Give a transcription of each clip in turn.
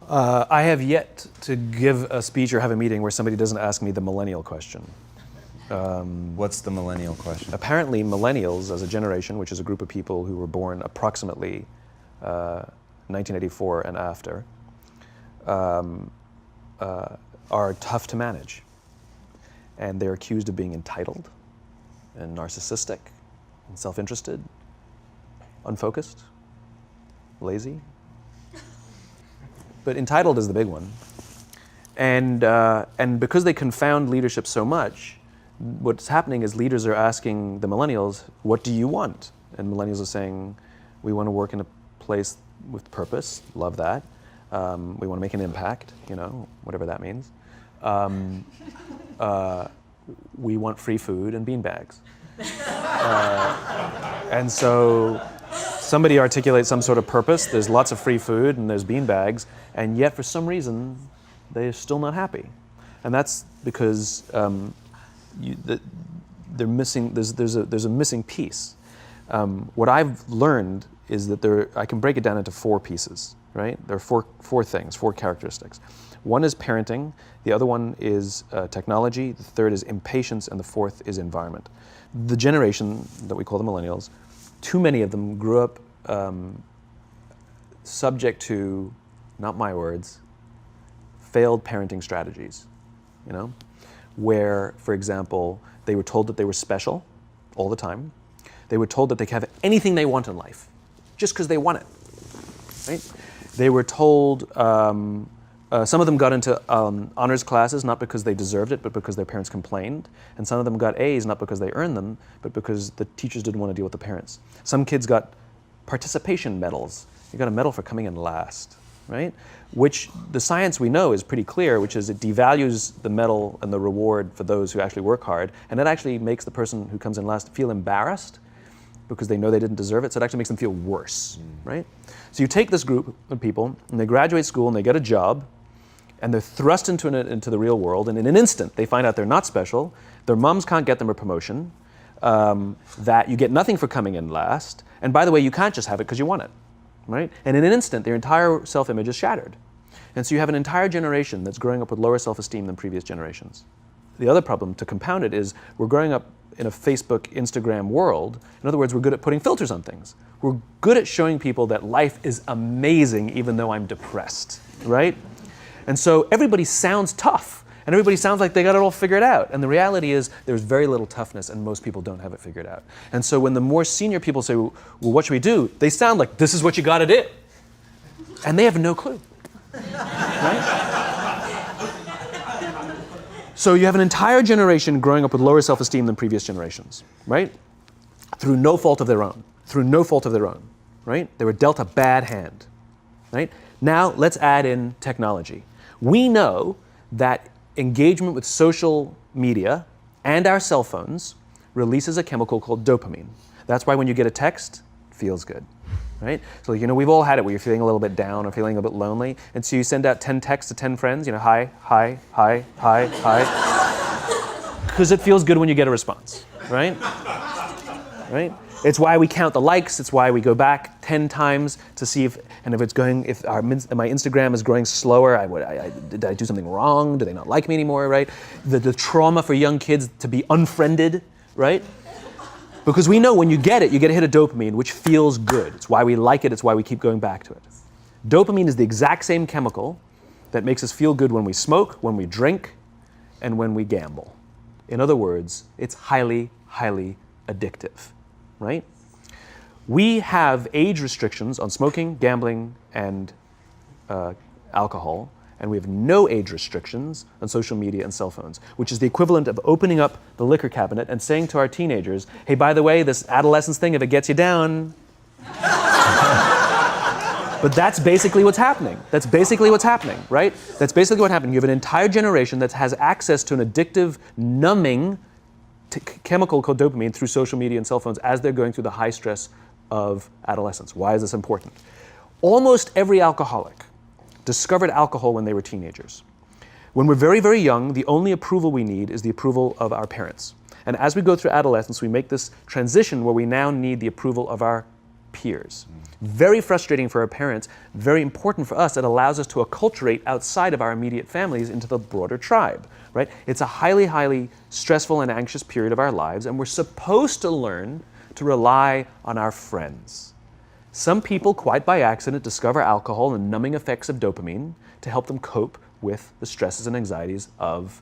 I have yet to give a speech or have a meeting where somebody doesn't ask me the millennial question. What's the millennial question? Apparently, millennials as a generation, which is a group of people who were born approximately 1984 and after, are tough to manage. And they're accused of being entitled and narcissistic and self-interested, unfocused, lazy. But entitled is the big one. And because they confound leadership so much, what's happening is leaders are asking the millennials, what do you want? And millennials are saying, we want to work in a place with purpose, love that. We want to make an impact, whatever that means. We want free food and beanbags. And so somebody articulates some sort of purpose, there's lots of free food and there's beanbags, and yet for some reason, they're still not happy. And that's because they're missing, there's a missing piece. What I've learned is that I can break it down into 4 pieces, right? There are four things, 4 characteristics. One is parenting, the other one is technology, the third is impatience, and the fourth is environment. The generation that we call the millennials, too many of them grew up subject to, not my words, failed parenting strategies, where, for example, they were told that they were special all the time. They were told that they could have anything they want in life, just because they want it, right? They were told, some of them got into honors classes, not because they deserved it, but because their parents complained. And some of them got A's, not because they earned them, but because the teachers didn't want to deal with the parents. Some kids got participation medals. You got a medal for coming in last, right? Which the science we know is pretty clear, which is it devalues the medal and the reward for those who actually work hard. And it actually makes the person who comes in last feel embarrassed because they know they didn't deserve it. So it actually makes them feel worse, right? So you take this group of people and they graduate school and they get a job, and they're thrust into the real world, and in an instant, they find out they're not special, their moms can't get them a promotion, that you get nothing for coming in last, and by the way, you can't just have it because you want it, right? And in an instant, their entire self-image is shattered. And so you have an entire generation that's growing up with lower self-esteem than previous generations. The other problem, to compound it, is we're growing up in a Facebook, Instagram world. In other words, we're good at putting filters on things. We're good at showing people that life is amazing even though I'm depressed, right? And so everybody sounds tough, and everybody sounds like they got it all figured out. And the reality is there's very little toughness, and most people don't have it figured out. And so when the more senior people say, well, what should we do? They sound like, this is what you got to do. And they have no clue, right? So you have an entire generation growing up with lower self-esteem than previous generations, right? Through no fault of their own, right? They were dealt a bad hand, right? Now let's add in technology. We know that engagement with social media and our cell phones releases a chemical called dopamine. That's why when you get a text, it feels good, right? So we've all had it where you're feeling a little bit down or feeling a bit lonely, and so you send out 10 texts to 10 friends, hi, hi, hi, hi, hi, because it feels good when you get a response, right? Right? It's why we count the likes. It's why we go back 10 times to see if my Instagram is growing slower, did I do something wrong? Do they not like me anymore, right? The trauma for young kids to be unfriended, right? Because we know when you get a hit of dopamine, which feels good. It's why we like it. It's why we keep going back to it. Dopamine is the exact same chemical that makes us feel good when we smoke, when we drink, and when we gamble. In other words, it's highly, highly addictive. Right? We have age restrictions on smoking, gambling, and alcohol, and we have no age restrictions on social media and cell phones, which is the equivalent of opening up the liquor cabinet and saying to our teenagers, hey, by the way, this adolescence thing, if it gets you down. But that's basically what's happening. That's basically what's happening, right? That's basically what happened. You have an entire generation that has access to an addictive, numbing chemical called dopamine through social media and cell phones as they're going through the high stress of adolescence. Why is this important? Almost every alcoholic discovered alcohol when they were teenagers. When we're very, very young, the only approval we need is the approval of our parents. And as we go through adolescence, we make this transition where we now need the approval of our peers. Very frustrating for our parents, very important for us. It allows us to acculturate outside of our immediate families into the broader tribe, right? It's a highly, highly stressful and anxious period of our lives, and we're supposed to learn to rely on our friends. Some people, quite by accident, discover alcohol and numbing effects of dopamine to help them cope with the stresses and anxieties of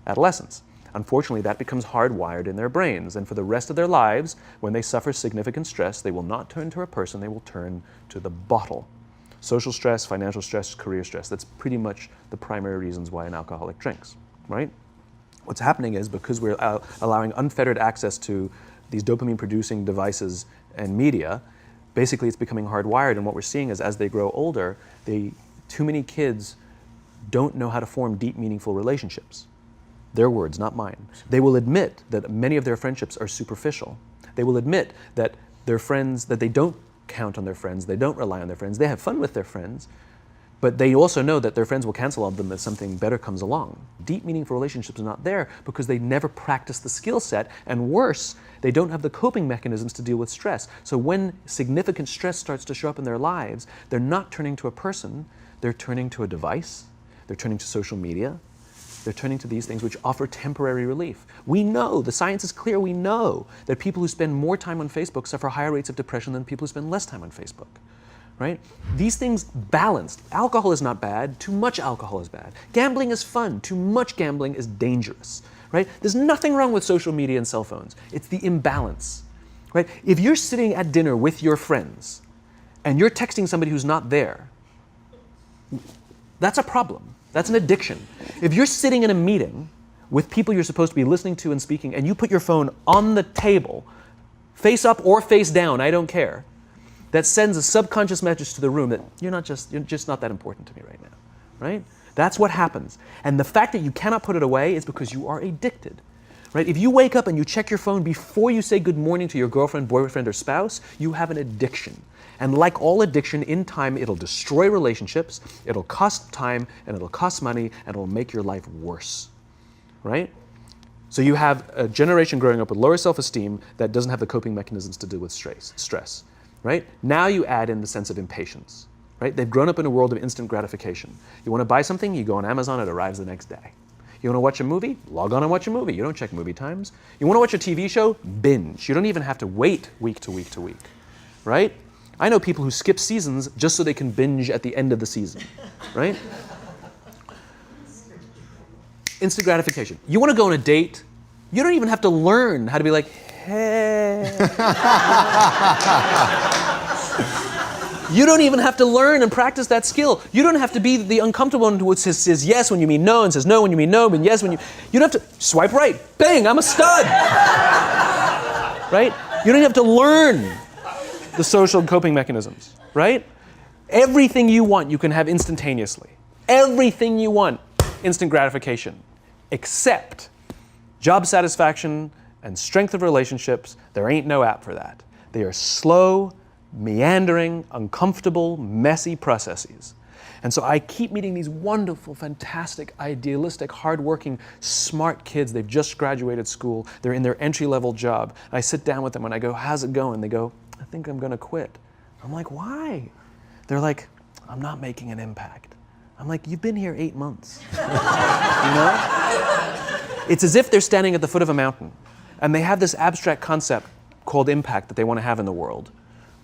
adolescence. Unfortunately, that becomes hardwired in their brains, and for the rest of their lives, when they suffer significant stress, they will not turn to a person, they will turn to the bottle. Social stress, financial stress, career stress, that's pretty much the primary reasons why an alcoholic drinks, right? What's happening is, because we're allowing unfettered access to these dopamine-producing devices and media, basically it's becoming hardwired, and what we're seeing is, as they grow older, too many kids don't know how to form deep, meaningful relationships. Their words, not mine. They will admit that many of their friendships are superficial. They will admit that their friends, that they don't count on their friends, they don't rely on their friends, they have fun with their friends, but they also know that their friends will cancel on them if something better comes along. Deep, meaningful relationships are not there because they never practice the skill set, and worse, they don't have the coping mechanisms to deal with stress. So when significant stress starts to show up in their lives, they're not turning to a person, they're turning to a device, they're turning to social media, they're turning to these things which offer temporary relief. We know, the science is clear, we know that people who spend more time on Facebook suffer higher rates of depression than people who spend less time on Facebook, right? These things balanced. Alcohol is not bad, too much alcohol is bad. Gambling is fun, too much gambling is dangerous, right? There's nothing wrong with social media and cell phones. It's the imbalance, right? If you're sitting at dinner with your friends and you're texting somebody who's not there, that's a problem. That's an addiction. If you're sitting in a meeting with people you're supposed to be listening to and speaking, and you put your phone on the table, face up or face down, I don't care, that sends a subconscious message to the room that you're just not that important to me right now, right? That's what happens. And the fact that you cannot put it away is because you are addicted, right? If you wake up and you check your phone before you say good morning to your girlfriend, boyfriend, or spouse, you have an addiction. And like all addiction, in time, it'll destroy relationships, it'll cost time, and it'll cost money, and it'll make your life worse, right? So you have a generation growing up with lower self-esteem that doesn't have the coping mechanisms to deal with stress, right? Now you add in the sense of impatience, right? They've grown up in a world of instant gratification. You want to buy something, you go on Amazon, it arrives the next day. You want to watch a movie? Log on and watch a movie. You don't check movie times. You want to watch a TV show? Binge. You don't even have to wait week to week to week, right? I know people who skip seasons just so they can binge at the end of the season, right? Instant gratification. You want to go on a date, you don't even have to learn how to be like, hey. You don't even have to learn and practice that skill. You don't have to be the uncomfortable one who says yes when you mean no, and says no when you mean no, and yes when you don't have to swipe right. Bang, I'm a stud. Right? You don't have to learn the social coping mechanisms, right? Everything you want, you can have instantaneously. Everything you want, instant gratification, except job satisfaction and strength of relationships. There ain't no app for that. They are slow, meandering, uncomfortable, messy processes. And so I keep meeting these wonderful, fantastic, idealistic, hardworking, smart kids. They've just graduated school. They're in their entry-level job. And I sit down with them and I go, how's it going? They go, I think I'm going to quit. I'm like, why? They're like, I'm not making an impact. I'm like, you've been here 8 months. You know? It's as if they're standing at the foot of a mountain and they have this abstract concept called impact that they want to have in the world,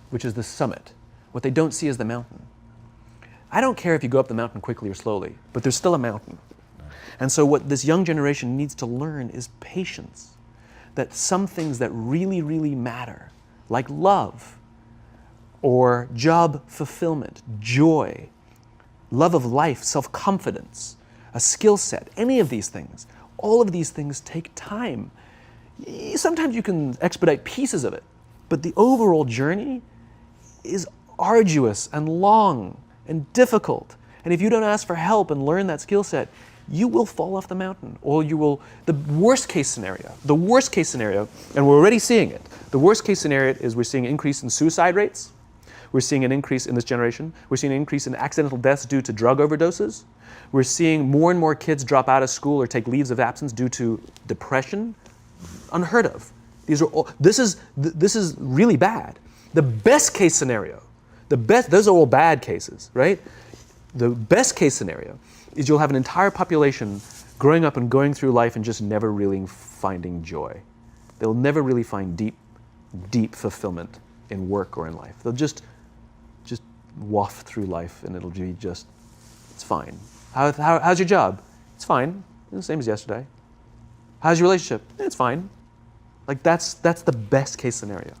which is the summit. What they don't see is the mountain. I don't care if you go up the mountain quickly or slowly, but there's still a mountain. And so what this young generation needs to learn is patience. That some things that really, really matter, like love, or job fulfillment, joy, love of life, self-confidence, a skill set, any of these things, all of these things take time. Sometimes you can expedite pieces of it, but the overall journey is arduous and long and difficult. And if you don't ask for help and learn that skill set, you will fall off the mountain, or you will, the worst case scenario, and we're already seeing it, the worst case scenario is we're seeing an increase in suicide rates, we're seeing an increase in this generation, we're seeing an increase in accidental deaths due to drug overdoses, we're seeing more and more kids drop out of school or take leaves of absence due to depression, unheard of. This is really bad. The best case scenario, those are all bad cases, right? The best case scenario is you'll have an entire population growing up and going through life and just never really finding joy. They'll never really find deep fulfillment in work or in life. They'll just waft through life and it'll be just, it's fine. How's your job? It's fine. It's the same as yesterday. How's your relationship? It's fine. Like that's the best case scenario,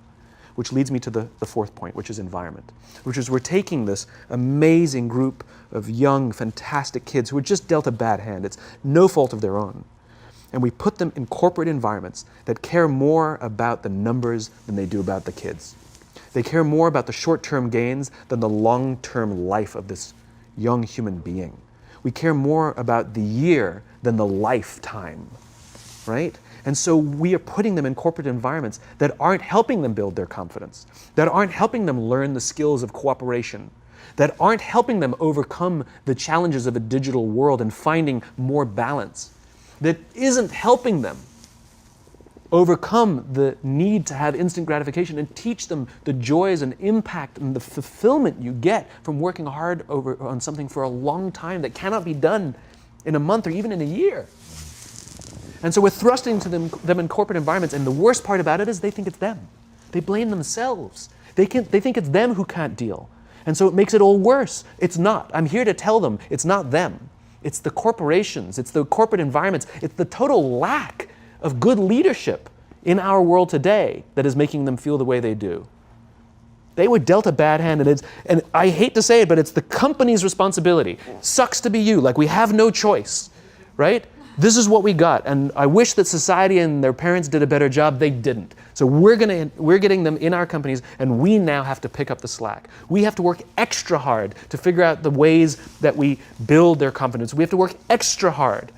which leads me to the fourth point, which is environment, which is we're taking this amazing group of young, fantastic kids who were just dealt a bad hand. It's no fault of their own. And we put them in corporate environments that care more about the numbers than they do about the kids. They care more about the short-term gains than the long-term life of this young human being. We care more about the year than the lifetime, right? And so we are putting them in corporate environments that aren't helping them build their confidence, that aren't helping them learn the skills of cooperation, that aren't helping them overcome the challenges of a digital world and finding more balance, that isn't helping them overcome the need to have instant gratification and teach them the joys and impact and the fulfillment you get from working hard on something for a long time that cannot be done in a month or even in a year. And so we're thrusting to them in corporate environments, and the worst part about it is they think it's them. They blame themselves. They think it's them who can't deal. And so it makes it all worse. It's not. I'm here to tell them it's not them. It's the corporations, it's the corporate environments, it's the total lack of good leadership in our world today that is making them feel the way they do. They were dealt a bad hand, and I hate to say it, but it's the company's responsibility. Sucks to be you, like we have no choice, right? This is what we got, and I wish that society and their parents did a better job. They didn't. So we're getting them in our companies, and we now have to pick up the slack. We have to work extra hard to figure out the ways that we build their confidence. We have to work extra hard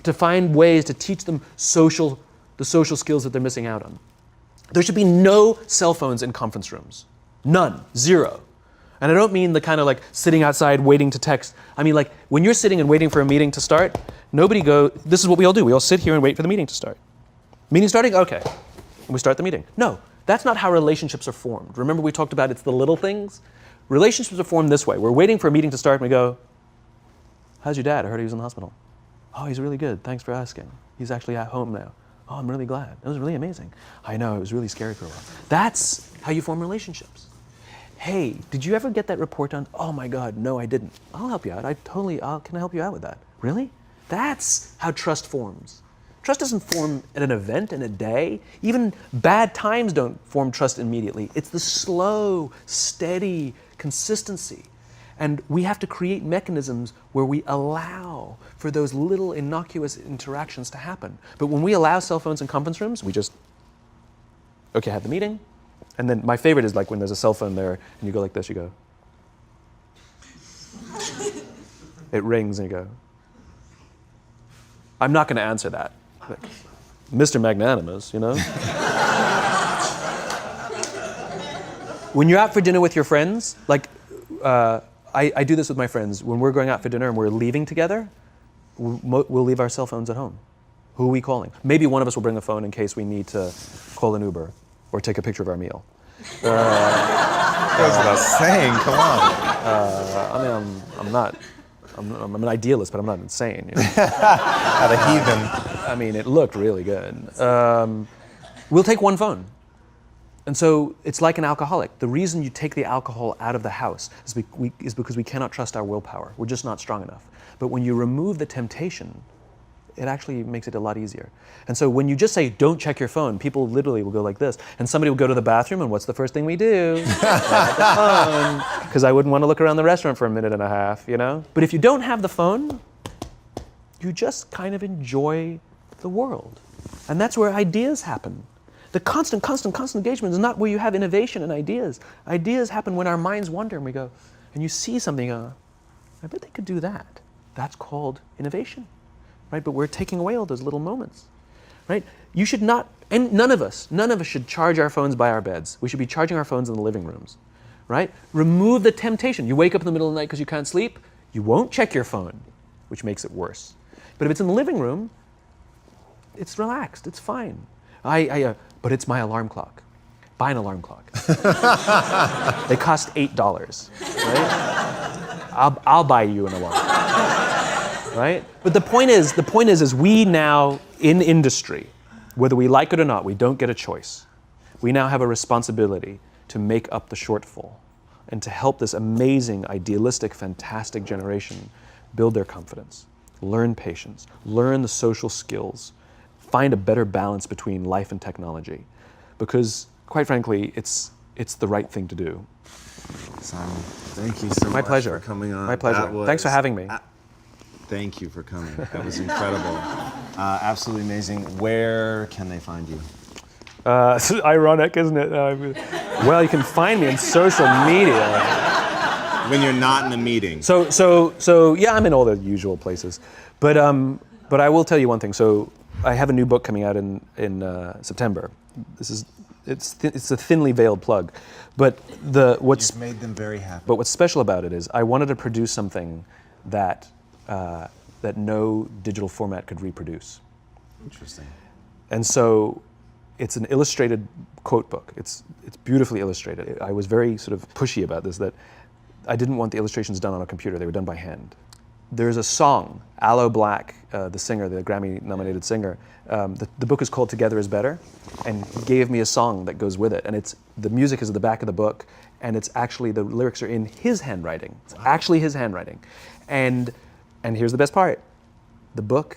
to find ways to teach them the social skills that they're missing out on. There should be no cell phones in conference rooms. None. Zero. And I don't mean the kind of like sitting outside waiting to text. I mean like when you're sitting and waiting for a meeting to start, this is what we all do. We all sit here and wait for the meeting to start. Meeting starting? Okay. And we start the meeting. No, that's not how relationships are formed. Remember we talked about it's the little things? Relationships are formed this way. We're waiting for a meeting to start and we go, how's your dad? I heard he was in the hospital. Oh, he's really good. Thanks for asking. He's actually at home now. Oh, I'm really glad. It was really amazing. I know, it was really scary for a while. That's how you form relationships. Hey, did you ever get that report done? Oh my God, no, I didn't. I'll help you out. Can I help you out with that? Really? That's how trust forms. Trust doesn't form at an event in a day. Even bad times don't form trust immediately. It's the slow, steady consistency. And we have to create mechanisms where we allow for those little innocuous interactions to happen. But when we allow cell phones in conference rooms, we just, okay, have the meeting. And then my favorite is like when there's a cell phone there and you go like this, you go. It rings and you go. I'm not going to answer that. Like, Mr. Magnanimous, you know? When you're out for dinner with your friends, like, I do this with my friends. When we're going out for dinner and we're leaving together, we'll leave our cell phones at home. Who are we calling? Maybe one of us will bring a phone in case we need to call an Uber or take a picture of our meal. That goes without saying, come on. I'm an idealist, but I'm not insane. You know? Not a heathen. I mean, it looked really good. We'll take one phone. And so it's like an alcoholic. The reason you take the alcohol out of the house is because we cannot trust our willpower. We're just not strong enough. But when you remove the temptation, it actually makes it a lot easier. And so when you just say, don't check your phone, people literally will go like this. And somebody will go to the bathroom, and what's the first thing we do? Grab the phone. Because I wouldn't want to look around the restaurant for a minute and a half, you know? But if you don't have the phone, you just kind of enjoy the world. And that's where ideas happen. The constant engagement is not where you have innovation and ideas. Ideas happen when our minds wander and we go, and you see something, I bet they could do that. That's called innovation, right? But we're taking away all those little moments, right? You should not, and none of us should charge our phones by our beds. We should be charging our phones in the living rooms, right? Remove the temptation. You wake up in the middle of the night because you can't sleep, you won't check your phone, which makes it worse. But if it's in the living room, it's relaxed, it's fine. But it's my alarm clock. buy an alarm clock. They cost $8, right? I'll buy you an alarm, right? But the point is we now in industry, whether we like it or not, we don't get a choice. We now have a responsibility to make up the shortfall and to help this amazing, idealistic, fantastic generation build their confidence, learn patience, learn the social skills, find a better balance between life and technology. Because, quite frankly, it's the right thing to do. Simon, thank you so My much pleasure. for coming on. My pleasure. Thanks for having me. Thank you for coming. That was incredible. Absolutely amazing. Where can they find you? It's ironic, isn't it? Well, you can find me on social media. When you're not in a meeting. So yeah, I'm in all the usual places, but I will tell you one thing. So I have a new book coming out in September. It's a thinly veiled plug, but You've made them very happy. But what's special about it is I wanted to produce something that no digital format could reproduce. Interesting. And so it's an illustrated quote book. It's beautifully illustrated. I was very sort of pushy about this, that I didn't want the illustrations done on a computer. They were done by hand. There's a song, Aloe Black, the singer, the Grammy-nominated singer. The book is called Together Is Better, and he gave me a song that goes with it. And the music is at the back of the book, and it's actually, the lyrics are in his handwriting. It's actually his handwriting. And here's the best part. The book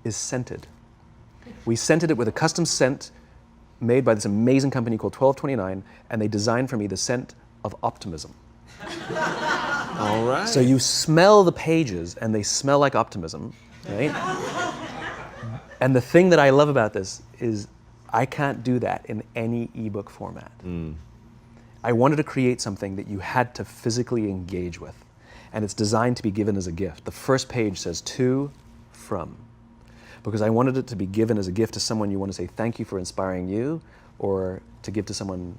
is scented. We scented it with a custom scent made by this amazing company called 1229, and they designed for me the scent of optimism. All right. So you smell the pages, and they smell like optimism, right? And the thing that I love about this is I can't do that in any ebook format. I wanted to create something that you had to physically engage with, and it's designed to be given as a gift. The first page says to, from, because I wanted it to be given as a gift to someone you want to say thank you for inspiring you, or to give to someone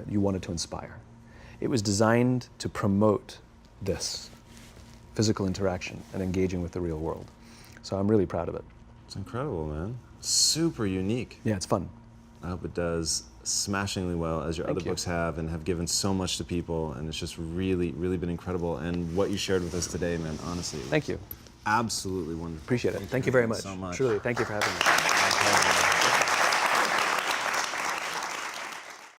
you wanted to inspire. It was designed to promote this physical interaction and engaging with the real world. So I'm really proud of it. It's incredible, man. Super unique. Yeah, it's fun. I hope it does smashingly well, as your other books have, and have given so much to people, and it's just really, really been incredible. And what you shared with us today, man, honestly. Thank you. Absolutely wonderful. Appreciate it. Thank you very much. So much. Truly, thank you for having me.